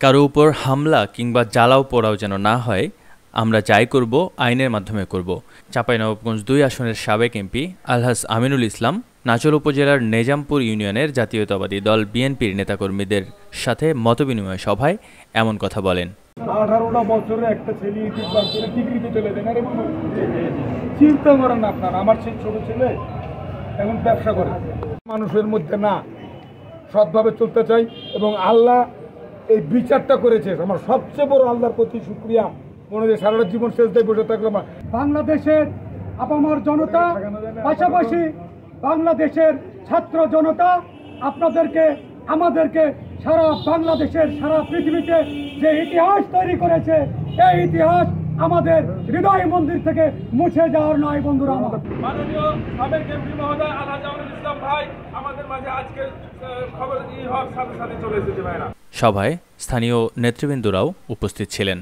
কারো উপর হামলা কিংবা জ্বালাও পোড়াও যেন না হয়, আমরা যাই করব আইনের মাধ্যমে করব। চাঁপাইনবাবগঞ্জ ২ আসনের সাবেক এমপি আলহাজ আমিনুল ইসলাম নাচল উপজেলার নেজামপুর ইউনিয়নের জাতীয়তাবাদী দল বিএনপির নেতাকর্মীদের সাথে মতবিনিময় সভায় এমন কথা বলেন। 18টা বছরে একটা ছেলে ডিগ্রিতে চলে দেন, আরে চিন্তা করেন আপনার, আমার সেই ছোট ছেলে এখন ব্যবসা করে। মানুষের মধ্যে না, সৎভাবে চলতে চাই এবং আল্লাহ এই বিচারটা করেছে। আমার সবচেয়ে বড় আল্লাহর প্রতি শুকরিয়া, মনে হয় সারাটা জীবন শেষ দিয়ে বসে থাকলাম। বাংলাদেশের আপামর জনতা, পাশাপাশি বাংলাদেশের ছাত্র জনতা আপনাদেরকে, আমাদেরকে, সারা বাংলাদেশের, সারা পৃথিবীতে যে ইতিহাস তৈরি করেছে, এই ইতিহাস আমাদের হৃদয় মন্দির থেকে মুছে যাওয়ার নয় বন্ধুরা। মাননীয় সাবেক এমপি মহোদয় আলহাজ আমিনুল ইসলাম ভাই আমাদের মাঝে আজকে খবর সাথে সাথে চলে এসেছে ভাইরা। সভায় স্থানীয় নেতৃবৃন্দরাও উপস্থিত ছিলেন।